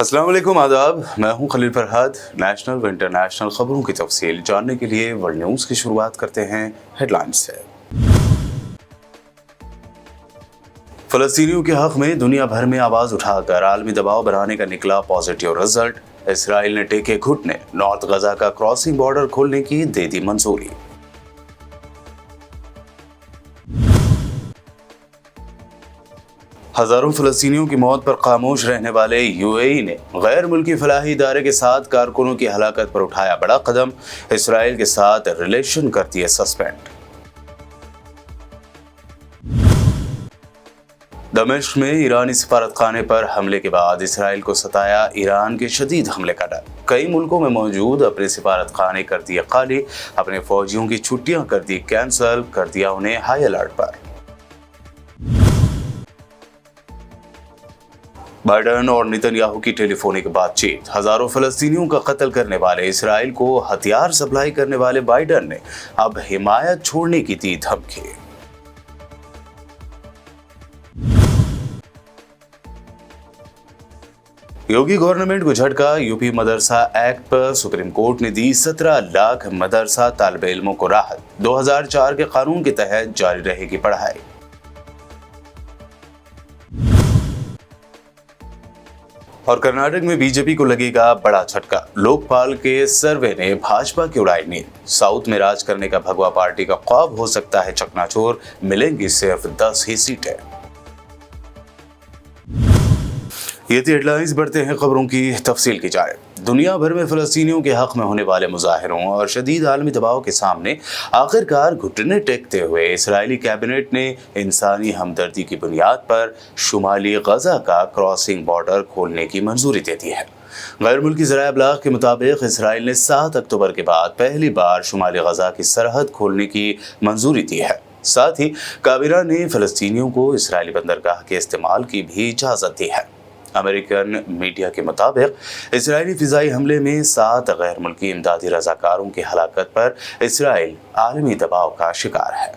अस्सलाम वालेकुम, आदाब। मैं हूं खलील फरहाद। नेशनल व इंटरनेशनल खबरों की तफसील जानने के लिए वर्ल्ड न्यूज़ की शुरुआत करते हैं हेडलाइंस से। फ़लस्तीनियों के हक़ में दुनिया भर में आवाज़ उठाकर आलमी दबाव बनाने का निकला पॉजिटिव रिजल्ट। इसराइल ने टेके घुटने, नॉर्थ गजा का क्रॉसिंग बॉर्डर खोलने की दे दी मंजूरी। हजारों फ़लस्तीनियों की मौत पर खामोश रहने वाले यूएई ने गैर मुल्की फलाही इदारे के 7 कारकुनों की हलाकत पर उठाया बड़ा कदम। इसराइल के साथ रिलेशन करती है सस्पेंड। दमिश्क में ईरानी सिफारतखाने पर हमले के बाद इसराइल को सताया ईरान के शदीद हमले का डर। कई मुल्कों में मौजूद अपने सिफारतखाने कर दिए खाली, अपने फौजियों की छुट्टियां कर दी कैंसिल, कर दिया उन्हें हाई अलर्ट पर। बाइडेन और नेतन्याहू की टेलीफोनिक बातचीत। हजारों फ़लस्तीनियों का कत्ल करने वाले इसराइल को हथियार सप्लाई करने वाले बाइडेन ने अब हिमायत छोड़ने की दी धमकी। योगी गवर्नमेंट को झटका। यूपी मदरसा एक्ट पर सुप्रीम कोर्ट ने दी 17 लाख मदरसा तालिब इल्मों को राहत। 2004 के कानून के तहत जारी रहेगी पढ़ाई। और कर्नाटक में बीजेपी को लगेगा बड़ा झटका। लोकपाल के सर्वे ने भाजपा की उड़ाई नींद। साउथ में राज करने का भगवा पार्टी का ख्वाब हो सकता है चकनाचूर, मिलेंगी सिर्फ 10 ही सीटें। ये थी हेडलाइंस। बढ़ते हैं खबरों की तफसील की जाए। दुनिया भर में फ़लस्तीनियों के हक में होने वाले मुजाहिरों और शदीद आलमी दबाव के सामने आखिरकार घुटने टेकते हुए इसराइली कैबिनेट ने इंसानी हमदर्दी की बुनियाद पर शुमाली गजा का क्रॉसिंग बॉर्डर खोलने की मंजूरी दे दी है। गैर मुल्की ज़राए अबलाग के मुताबिक इसराइल ने 7 अक्टूबर के बाद पहली बार शुमाली गजा की सरहद खोलने की मंजूरी दी है। साथ ही काबीना ने फ़लस्तीनियों को इसराइली बंदरगाह के इस्तेमाल की भी इजाज़त दी है। अमेरिकन मीडिया के मुताबिक इसराइली फिजाई हमले में 7 गैर मुल्की इमदादी रजाकारों की हलाकत पर इसराइल आलमी दबाव का शिकार है।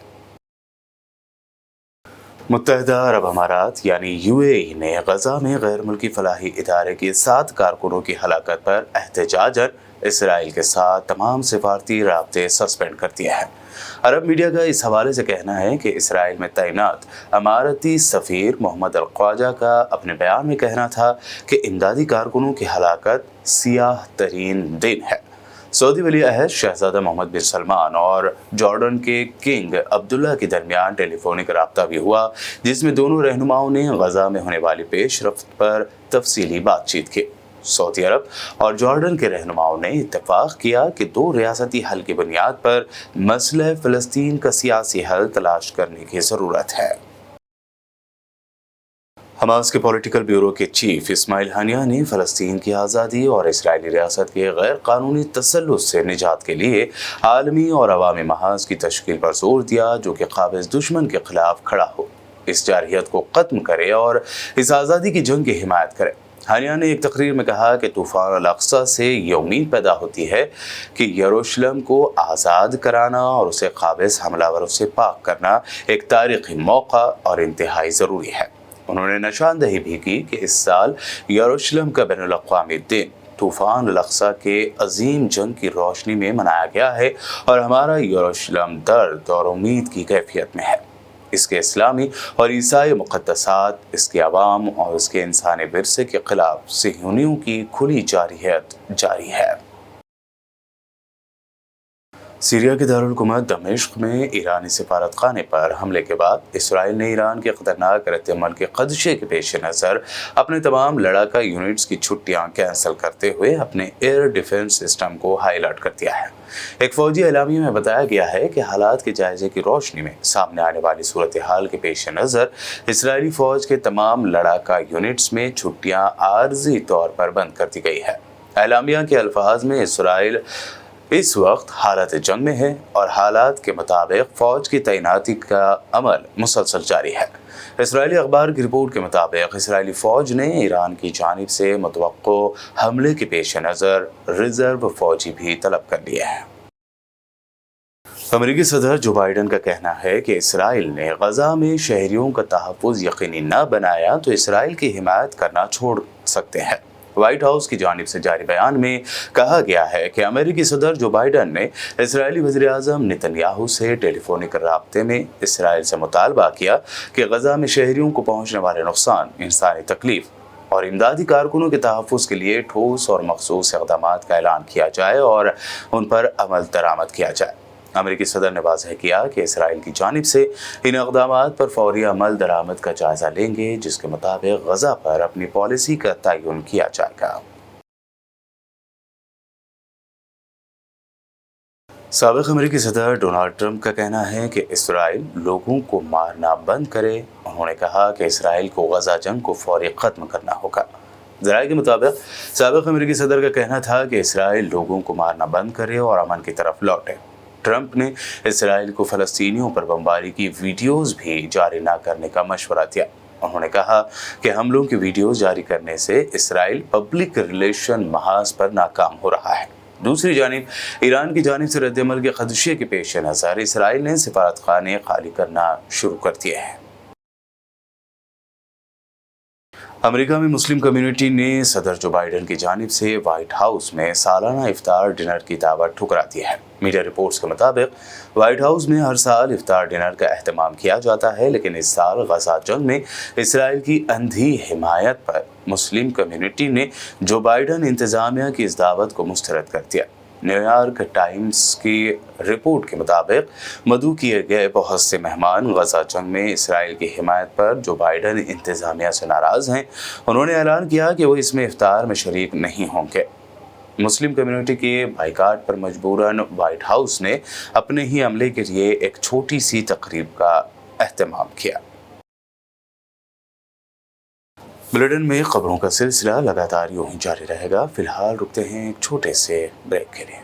मुत्तहिदा अरब अमारात यानी यूएई ने गजा में गैर मुल्की फलाही इदारे के 7 कारकुनों की हलाकत पर एहतजाजन इसराइल के साथ तमाम सिफारती राब्ते सस्पेंड कर दिए हैं। अरब मीडिया का इस हवाले से कहना है कि इसराइल में तैनात अमारती सफ़ीर मोहम्मद अल ख्वाजा का अपने बयान में कहना था कि इमदादी कारकुनों की हलाकत सियाह तरीन दिन है। सऊदी वली अहद शहजादा मोहम्मद बिन सलमान और जॉर्डन के किंग अब्दुल्ला के दरमियान टेलीफोनिक राब्ता भी हुआ, जिसमें दोनों रहनुमाओं ने गजा में होने वाली पेशरफ्त पर तफसीली बातचीत की। सऊदी अरब और जॉर्डन के रहनुमाओं ने इत्तेफाक किया कि 2 रियासती हल की बुनियाद पर मसला फ़लस्तीन का सियासी हल तलाश करने की ज़रूरत है। हमास के पॉलिटिकल ब्यूरो के चीफ इस्माइल हानिया ने फ़लस्तीन की आज़ादी और इसराइली रियासत के गैर कानूनी तसल्लुत से निजात के लिए आलमी और अवामी महाज की तश्कील पर जोर दिया, जो कि काबिज़ दुश्मन के खिलाफ खड़ा हो, इस जारहियत को ख़त्म करे और इस आज़ादी की जंग की हिमायत करे। हानिया ने एक तकरीर में कहा कि तूफ़ान अल-अक़सा से ये उम्मीद पैदा होती है कि यरूशलेम को आज़ाद कराना और उसे काबिज़ हमलावरों से पाक करना एक तारीख़ी मौका और इंतहाई ज़रूरी है। उन्होंने निशानदही भी की कि इस साल यरूशलेम का बैनुल-अक़वामी दिन तूफ़ान अल-अक़सा के अजीम जंग की रोशनी में मनाया गया है और हमारा यरूशलेम दर्द और उम्मीद की कैफियत में है। इसके इस्लामी और ईसाई मुक़द्दसात, इसके अवाम और इसके इंसानी विरसे के खिलाफ सिहूनियों की खुली जारहियत जारी है। सीरिया के दारुल हुकूमत दमिश्क में ईरानी सिफारतखाने पर हमले के बाद इसराइल ने ईरान के ख़तरनाक रद्द-ए-अमल के ख़दशे के पेश नज़र अपने तमाम लड़ाका यूनिट्स की छुट्टियां कैंसिल करते हुए अपने एयर डिफेंस सिस्टम को हाई अलर्ट कर दिया है। एक फ़ौजी एलामिया में बताया गया है कि हालात के जायजे की रोशनी में सामने आने वाली सूरत हाल के पेश नज़र इसराइली फ़ौज के तमाम लड़ाका यूनिट्स में छुट्टियाँ आर्जी तौर पर बंद कर दी गई है। एलामिया के अल्फाज में इसराइल इस वक्त हालत जंग में है और हालात के मुताबिक फ़ौज की तैनाती का अमल मुसलसल जारी है। इसराइली अखबार की रिपोर्ट के मुताबिक इसराइली फ़ौज ने ईरान की जानिब से मुतवक्को हमले के पेश नज़र रिजर्व फ़ौजी भी तलब कर लिए हैं। अमेरिकी सदर जो बाइडेन का कहना है कि इसराइल ने गजा में शहरियों का तहफ़्फ़ुज़ यकीनी न बनाया तो इसराइल की हिमायत करना छोड़ सकते हैं। व्हाइट हाउस की जानिब से जारी बयान में कहा गया है कि अमेरिकी सदर जो बाइडन ने इसराइली वज़ीर आज़म नेतन्याहू से टेलीफोनिक राब्ते में इसराइल से मुतालबा किया कि गजा में शहरियों को पहुंचने वाले नुकसान, इंसानी तकलीफ और इमदादी कारकुनों के तहफ़्फ़ुज़ के लिए ठोस और मखसूस इक़दामात का ऐलान किया जाए और उन पर अमल दरामद किया जाए। अमेरिकी सदर ने वाज़ह किया कि इसराइल की जानिब से इन इक़दामात पर फ़ौरी अमल दरामद का जायज़ा लेंगे, जिसके मुताबिक गजा पर अपनी पॉलिसी का तयन किया जाएगा। साबिक़ अमेरिकी सदर डोनाल्ड ट्रंप का कहना है कि इसराइल लोगों को मारना बंद करे। उन्होंने कहा कि इसराइल को गजा जंग को फौरी ख़त्म करना होगा। ज़राए के मुताबिक साबिक़ अमेरिकी सदर का कहना था कि इसराइल लोगों को मारना बंद करे और अमन की तरफ लौटे। ट्रंप ने इसराइल को फ़लस्तीनियों पर बमबारी की वीडियोज़ भी जारी न करने का मशवरा दिया। उन्होंने कहा कि हमलों की वीडियोज़ जारी करने से इसराइल पब्लिक रिलेशन महाज पर नाकाम हो रहा है। दूसरी जानिब ईरान की जानिब से रद्दअमल के खदशे के पेश नज़र इसराइल ने सिफारतखाने खाली करना शुरू कर दिए हैं। अमेरिका में मुस्लिम कम्युनिटी ने सदर जो बाइडन की जानिब से व्हाइट हाउस में सालाना इफ्तार डिनर की दावत ठुकरा दी है। मीडिया रिपोर्ट्स के मुताबिक व्हाइट हाउस में हर साल इफ्तार डिनर का एहतमाम किया जाता है, लेकिन इस साल गजा जंग में इसराइल की अंधी हिमायत पर मुस्लिम कम्युनिटी ने जो बाइडन इंतज़ामिया की इस दावत को मुस्तरद कर दिया। न्यूयॉर्क टाइम्स की रिपोर्ट के मुताबिक मदऊ किए गए बहुत से मेहमान गजा जंग में इसराइल की हिमायत पर जो बाइडन इंतज़ामिया से नाराज़ हैं। उन्होंने ऐलान किया कि वो इसमें इफ्तार में शरीक नहीं होंगे। मुस्लिम कम्युनिटी के बाइकाट पर मजबूरन व्हाइट हाउस ने अपने ही अमले के लिए एक छोटी सी तकरीब का एहतमाम किया। बुलेटिन में खबरों का सिलसिला लगातार यूं ही जारी रहेगा। फिलहाल रुकते हैं एक छोटे से ब्रेक के लिए।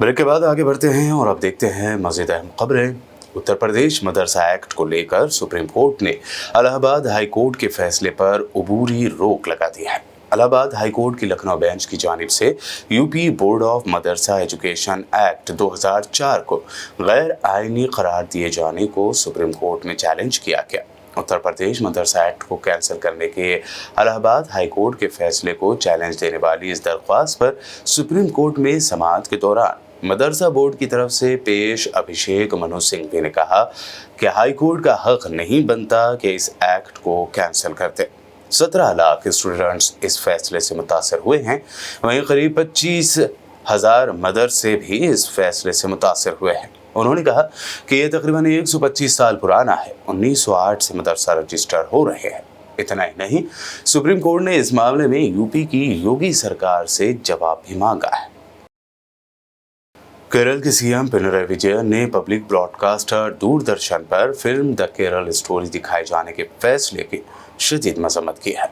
ब्रेक के बाद आगे बढ़ते हैं और अब देखते हैं मज़ीद अहम खबरें। उत्तर प्रदेश मदरसा एक्ट को लेकर सुप्रीम कोर्ट ने इलाहाबाद हाई कोर्ट के फैसले पर अबूरी रोक लगा दी है। इलाहाबाद हाई कोर्ट की लखनऊ बेंच की जानिब से UP board of Madrasa education act 2004 को गैर आइनी करार दिए जाने को सुप्रीम कोर्ट में चैलेंज किया गया। उत्तर प्रदेश मदरसा एक्ट को कैंसिल करने के इलाहाबाद हाई कोर्ट के फैसले को चैलेंज देने वाली इस दरख्वास्त पर सुप्रीम कोर्ट में समाअत के दौरान मदरसा बोर्ड की तरफ से पेश अभिषेक मनु सिंघवी ने कहा कि हाई कोर्ट का हक नहीं बनता कि इस एक्ट को कैंसिल कर दे। 17 लाख स्टूडेंट्स इस फैसले से मुतासर हुए हैं। वहीं करीब 25,000 मदरसे भी इस फैसले से मुतासर हुए हैं। उन्होंने कहा कि यह तकरीबन 125 साल पुराना है। 1908 से मदरसा रजिस्टर हो रहे हैं। इतना ही नहीं, सुप्रीम कोर्ट ने इस मामले में यूपी की योगी सरकार से जवाब भी मांगा है। केरल के सीएम पिनराई विजयन ने पब्लिक ब्रॉडकास्टर दूरदर्शन पर फिल्म द केरल स्टोरी दिखाए जाने के फैसले की शदीद मजम्मत की है।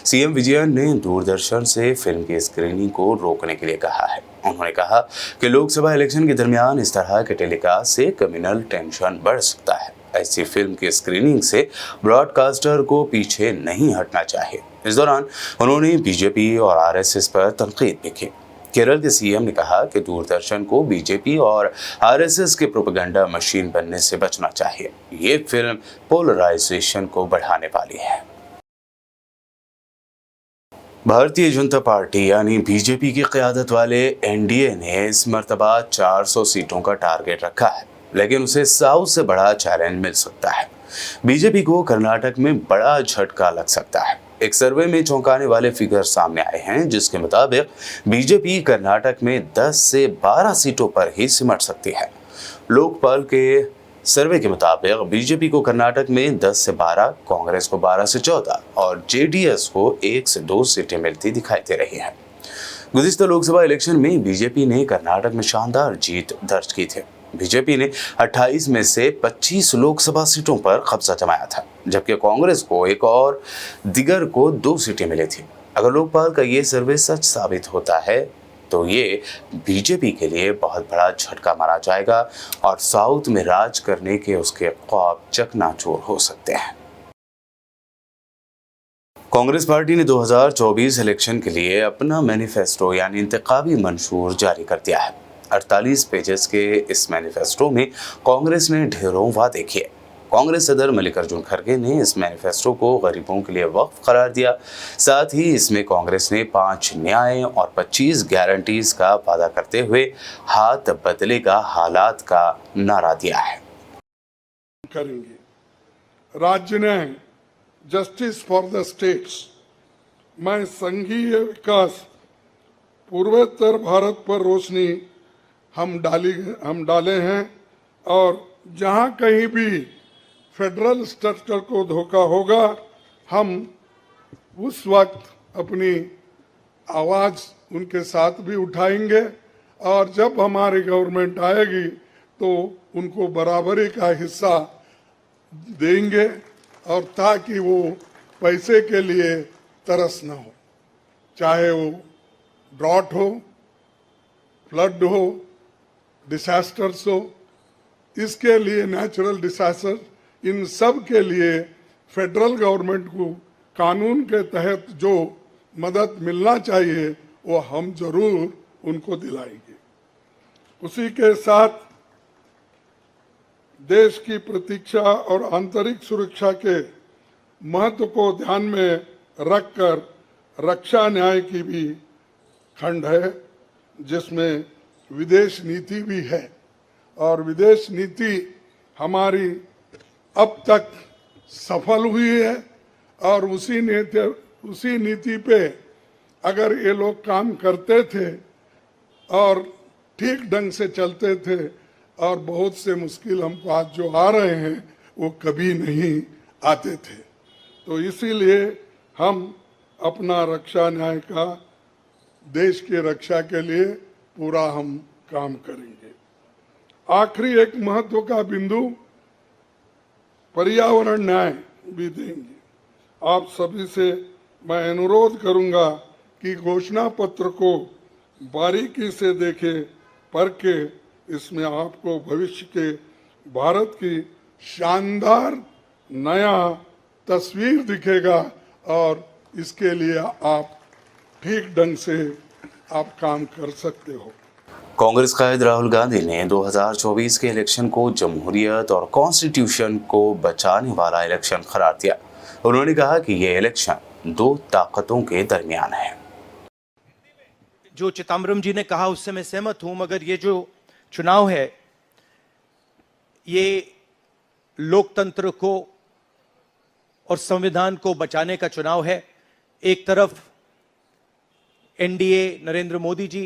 सीएम विजयन ने दूरदर्शन से फिल्म की स्क्रीनिंग को रोकने के लिए कहा है। उन्होंने कहा कि लोकसभा इलेक्शन के दरमियान इस तरह के टेलीकास्ट से कम्युनल टेंशन बढ़ सकता है। ऐसी फिल्म की स्क्रीनिंग से ब्रॉडकास्टर को पीछे नहीं हटना चाहिए। इस दौरान उन्होंने बीजेपी और आरएसएस पर तनकीद भी की। केरल के सीएम ने कहा कि दूरदर्शन को बीजेपी और आरएसएस के प्रोपेगेंडा मशीन बनने से बचना चाहिए। ये फिल्म पोलराइजेशन को बढ़ाने वाली है। भारतीय जनता पार्टी यानी बीजेपी की क़यादत वाले एनडीए ने इस मर्तबा 400 सीटों का टारगेट रखा है, लेकिन उसे 100 से बड़ा चैलेंज मिल सकता है। बीजेपी को कर्नाटक में बड़ा झटका लग सकता है। एक सर्वे में चौंकाने वाले फिगर सामने आए हैं, जिसके मुताबिक बीजेपी कर्नाटक में 10 से 12 सीटों पर ही सिमट सकती है। लोकपाल के सर्वे के मुताबिक बीजेपी को कर्नाटक में 10 से 12, कांग्रेस को 12 से 14 और जेडीएस को 1 से 2 सीटें मिलती दिखाई दे रही हैं। गुज़िश्ता लोकसभा इलेक्शन में बीजेपी ने कर्नाटक में शानदार जीत दर्ज की थी। बीजेपी ने 28 में से 25 लोकसभा सीटों पर कब्जा जमाया था, जबकि कांग्रेस को एक और दिगर को 2 सीटें मिली थी। अगर लोकपाल का ये सर्वे सच साबित होता है तो ये बीजेपी के लिए बहुत बड़ा झटका माना जाएगा और साउथ में राज करने के उसके ख्वाब चकनाचूर हो सकते हैं। कांग्रेस पार्टी ने 2024 इलेक्शन के लिए अपना मैनिफेस्टो यानी इंतखाबी मंशूर जारी कर दिया है। 48 पेजेस के इस मैनिफेस्टो में कांग्रेस ने ढेरों वादे किए। कांग्रेस सदर मल्लिकार्जुन खड़गे ने इस मैनिफेस्टो को गरीबों के लिए वक्फ करार दिया। साथ ही इसमें कांग्रेस ने 5 न्याय और 25 गारंटीज का वादा करते हुए हाथ बदलेगा हालात का नारा दिया है। करेंगे राज्य ने जस्टिस फॉर द स्टेट्स में संघीय विकास पूर्वोत्तर भारत पर रोशनी हम डाले हैं और जहां कहीं भी फेडरल स्ट्रक्चर को धोखा होगा हम उस वक्त अपनी आवाज उनके साथ भी उठाएंगे और जब हमारी गवर्नमेंट आएगी तो उनको बराबरी का हिस्सा देंगे और ताकि वो पैसे के लिए तरस न हो, चाहे वो ड्रॉट हो, फ्लड हो, डिसास्टर्स हो। इसके लिए नेचुरल डिसास्टर, इन सब के लिए फेडरल गवर्नमेंट को कानून के तहत जो मदद मिलना चाहिए वो हम जरूर उनको दिलाएंगे। उसी के साथ देश की प्रतीक्षा और आंतरिक सुरक्षा के महत्व को ध्यान में रखकर रक्षा न्याय की भी खंड है, जिसमें विदेश नीति भी है और विदेश नीति हमारी अब तक सफल हुई है और उसी नीति पे अगर ये लोग काम करते थे और ठीक ढंग से चलते थे और बहुत से मुश्किल हमको आज जो आ रहे हैं वो कभी नहीं आते थे। तो इसीलिए हम अपना रक्षा न्याय का देश की रक्षा के लिए पूरा हम काम करेंगे। आखिरी एक महत्व का बिंदु पर्यावरण न्याय भी देंगे। आप सभी से मैं अनुरोध करूंगा कि घोषणा पत्र को बारीकी से देखें, परखे। इसमें आपको भविष्य के भारत की शानदार नया तस्वीर दिखेगा और इसके लिए आप ठीक ढंग से आप काम कर सकते हो। कांग्रेस कायद राहुल गांधी ने 2024 के इलेक्शन को जमहूरियत और कॉन्स्टिट्यूशन को बचाने वाला इलेक्शन करार दिया। उन्होंने कहा कि ये इलेक्शन दो ताकतों के दरमियान है। जो चिदम्बरम जी ने कहा उससे मैं सहमत हूं, मगर ये जो चुनाव है ये लोकतंत्र को और संविधान को बचाने का चुनाव है। एक तरफ एनडीए नरेंद्र मोदी जी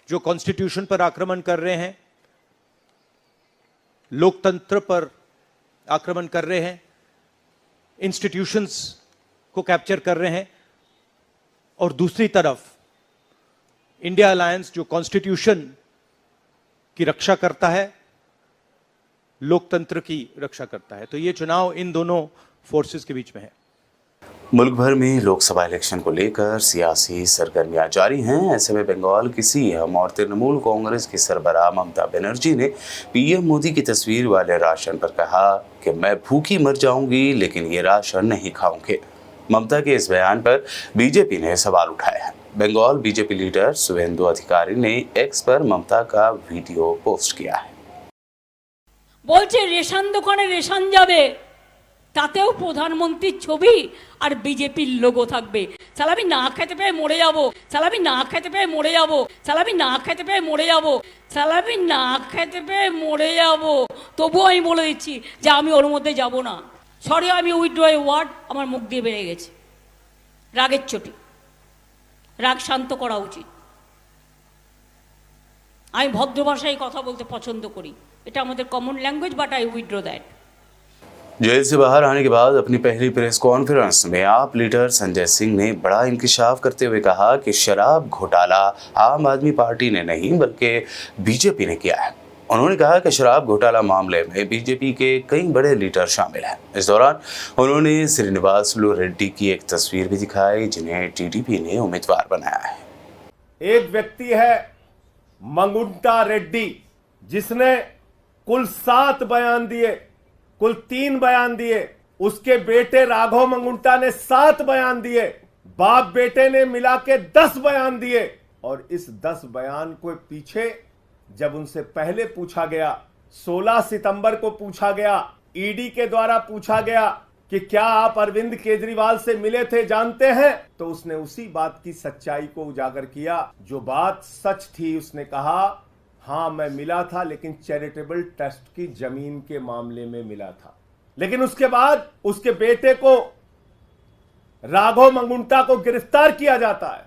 जो कॉन्स्टिट्यूशन पर आक्रमण कर रहे हैं, लोकतंत्र पर आक्रमण कर रहे हैं, इंस्टीट्यूशंस को कैप्चर कर रहे हैं, और दूसरी तरफ इंडिया अलायंस जो कॉन्स्टिट्यूशन की रक्षा करता है, लोकतंत्र की रक्षा करता है। तो ये चुनाव इन दोनों फोर्सेस के बीच में है। मुल्क भर में लोकसभा इलेक्शन को लेकर सियासी सरगर्मियां जारी हैं। ऐसे में बंगाल की सीएम और तृणमूल कांग्रेस की सरबराह ममता बनर्जी ने पीएम मोदी की तस्वीर वाले राशन पर कहा कि मैं भूखी मर जाऊंगी लेकिन ये राशन नहीं खाऊंगी। ममता के इस बयान पर बीजेपी ने सवाल उठाए हैं। बंगाल बीजेपी लीडर शुभेंदु अधिकारी ने एक्स पर ममता का वीडियो पोस्ट किया है। বলছে রেশন দোকানে রেশন যাবে, তাতেও প্রধানমন্ত্রীর ছবি আর বিজেপির লোগো থাকবে। শালা আমি না খেতে পেয়ে মরে যাব, শালা আমি না খেতে পেয়ে মরে যাব, শালা আমি না খেতে পেয়ে মরে যাব, শালা আমি না খেতে পেয়ে মরে যাব। তবুও আমি বলে দিচ্ছি যে আমি ওর মধ্যে যাব না। সরি, আমি উইথড্র ওয়ার্ড আমার মুখ দিয়ে বেরিয়ে গেছে। রাগের চোটে, রাগ শান্ত করা উচিত। আমি ভদ্র ভাষায় কথা বলতে পছন্দ করি, এটা আমাদের common language, but I withdraw that. जेल से बाहर आने के बाद अपनी पहली प्रेस कॉन्फ्रेंस में आप लीडर संजय सिंह ने बड़ा इंकशाफ करते हुए कहा कि शराब घोटाला आम आदमी पार्टी ने नहीं बल्कि बीजेपी ने किया है। उन्होंने कहा कि शराब घोटाला मामले में बीजेपी के कई बड़े लीडर शामिल हैं। इस दौरान उन्होंने श्रीनिवासलू रेड्डी की एक तस्वीर भी दिखाई जिन्हें टीडीपी ने उम्मीदवार बनाया है। एक व्यक्ति है मंगुंटा रेड्डी, जिसने कुल 7 बयान दिए, कुल 3 बयान दिए। उसके बेटे राघव मंगुंटा ने 7 बयान दिए, बाप बेटे ने मिला के 10 बयान दिए। और इस 10 बयान को पीछे जब उनसे पहले पूछा गया, 16 सितंबर को पूछा गया, ईडी के द्वारा पूछा गया कि क्या आप अरविंद केजरीवाल से मिले थे, जानते हैं, तो उसने उसी बात की सच्चाई को उजागर किया। जो बात सच थी, उसने कहा हां मैं मिला था, लेकिन चैरिटेबल ट्रस्ट की जमीन के मामले में मिला था। लेकिन उसके बाद उसके बेटे को, राघव मंगुंटा को गिरफ्तार किया जाता है।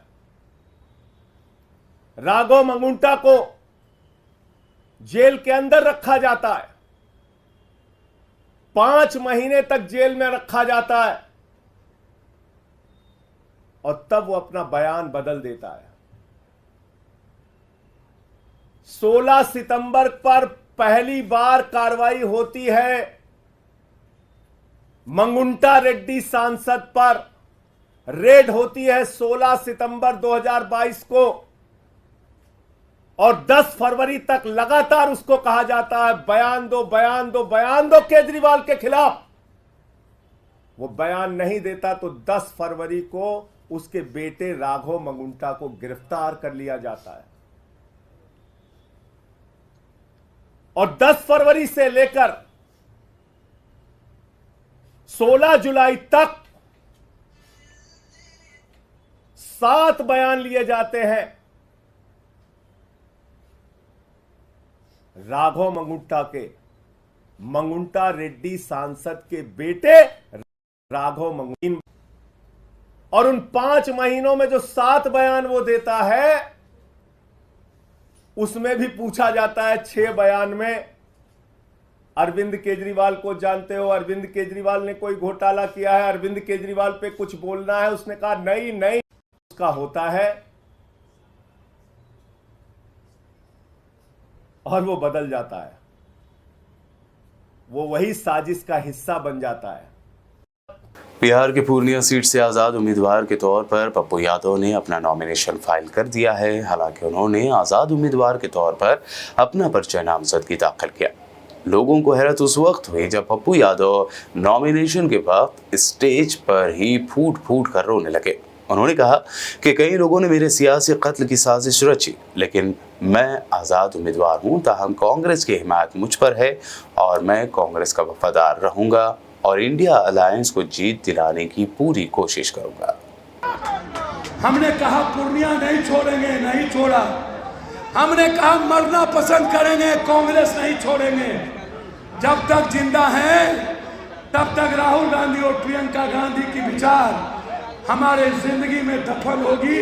राघव मंगुंटा को जेल के अंदर रखा जाता है, 5 महीने तक जेल में रखा जाता है, और तब वो अपना बयान बदल देता है। 16 सितंबर पर पहली बार कार्रवाई होती है मंगुंटा रेड्डी सांसद पर, रेड होती है 16 सितंबर 2022 को, और 10 फरवरी तक लगातार उसको कहा जाता है बयान दो, बयान दो, बयान दो केजरीवाल के खिलाफ। वो बयान नहीं देता तो 10 फरवरी को उसके बेटे राघव मंगुंटा को गिरफ्तार कर लिया जाता है। और 10 फरवरी से लेकर 16 जुलाई तक 7 बयान लिए जाते हैं राघव मंगुंटा के, मंगुंटा रेड्डी सांसद के बेटे राघव मंगुंटा। और उन 5 महीनों में जो 7 बयान वो देता है, उसमें भी पूछा जाता है 6 बयान में अरविंद केजरीवाल को जानते हो, अरविंद केजरीवाल ने कोई घोटाला किया है, अरविंद केजरीवाल पे कुछ बोलना है। उसने कहा नहीं नहीं, उसका होता है और वो बदल जाता है, वो वही साजिश का हिस्सा बन जाता है। बिहार के पूर्णिया सीट से आज़ाद उम्मीदवार के तौर पर पप्पू यादव ने अपना नॉमिनेशन फाइल कर दिया है। हालांकि उन्होंने आज़ाद उम्मीदवार के तौर पर अपना पर्चा नामजदगी दाखिल किया। लोगों को हैरत उस वक्त हुई जब पप्पू यादव नॉमिनेशन के वक्त स्टेज पर ही फूट फूट कर रोने लगे। उन्होंने कहा कि कई लोगों ने मेरे सियासी कत्ल की साजिश रची, लेकिन मैं आज़ाद उम्मीदवार हूं, ताहम कांग्रेस की हिमायत मुझ पर है और मैं कांग्रेस का वफादार रहूंगा और इंडिया अलायंस को जीत दिलाने की पूरी कोशिश करूंगा। हमने कहा पूर्णिया नहीं छोड़ेंगे, नहीं छोड़ा। हमने कहा मरना पसंद करेंगे, कांग्रेस नहीं छोड़ेंगे। जब तक जिंदा हैं तब तक राहुल गांधी और प्रियंका गांधी की विचार हमारे जिंदगी में दफन होगी,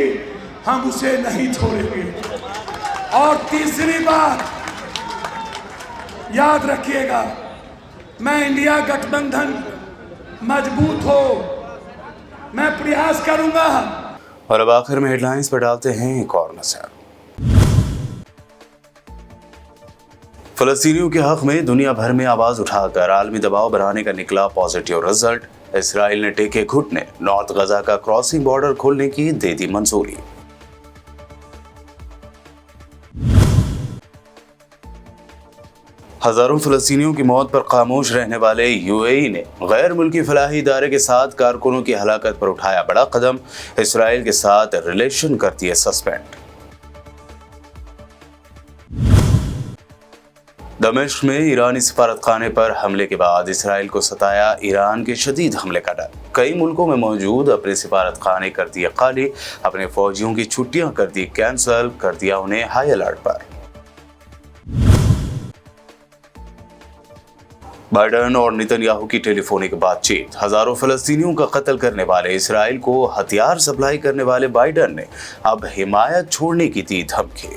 हम उसे नहीं छोड़ेंगे। और तीसरी बात याद रखिएगा, मैं इंडिया गठबंधन मजबूत हो, मैं प्रयास करूंगा। और अब आखिर में हेडलाइंस पर डालते हैं एक और नजर। फलस्तीनियों के हक में दुनिया भर में आवाज उठाकर आलमी दबाव बनाने का निकला पॉजिटिव रिजल्ट। इसराइल ने टेके घुटने, नॉर्थ गजा का क्रॉसिंग बॉर्डर खोलने की दे दी मंजूरी। हजारों फलस्तीनियों की मौत पर खामोश रहने वाले यूएई ने गैर मुल्की फलाही इदारे के 7 कारकुनों की हलाकत पर उठाया बड़ा कदम। इसराइल के साथ रिलेशन कर दिए सस्पेंड। दमिश्क में ईरानी सिफारतखाने पर हमले के बाद इसराइल को सताया ईरान के शदीद हमले का डर। कई मुल्कों में मौजूद अपने सिफारतखाने कर दिए खाली, अपने फौजियों की छुट्टियां कर दी कैंसिल, कर दिया उन्हें हाई अलर्ट पर। बाइडेन और नेतन्याहू की टेलीफोनिक बातचीत। हजारों फलस्तीनियों का कत्ल करने वाले इसराइल को हथियार सप्लाई करने वाले बाइडेन ने अब हिमायत छोड़ने की दी धमकी।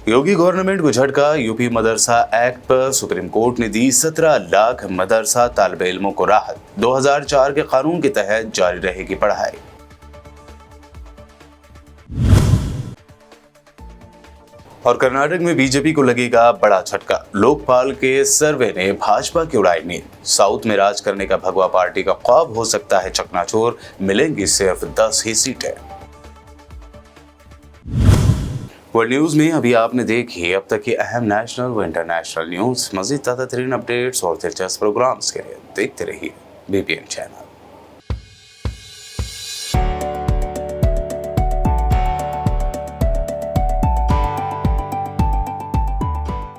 योगी गवर्नमेंट को झटका, यूपी मदरसा एक्ट पर सुप्रीम कोर्ट ने दी 17 लाख मदरसा तालिब इल्मों को राहत। 2004 के कानून के तहत जारी रहेगी पढ़ाई। और कर्नाटक में बीजेपी को लगेगा बड़ा झटका। लोकपाल के सर्वे ने भाजपा की उड़ाई नींद। साउथ में राज करने का भगवा पार्टी का ख्वाब हो सकता है चकनाचूर, मिलेंगी सिर्फ 10 ही सीटें। वर्ल्ड न्यूज में अभी आपने देखी अब तक की अहम नेशनल व इंटरनेशनल न्यूज। मजीद ताज़ा तरीन अपडेट्स और दिलचस्प प्रोग्राम्स के लिए देखते रहिए BPN चैनल।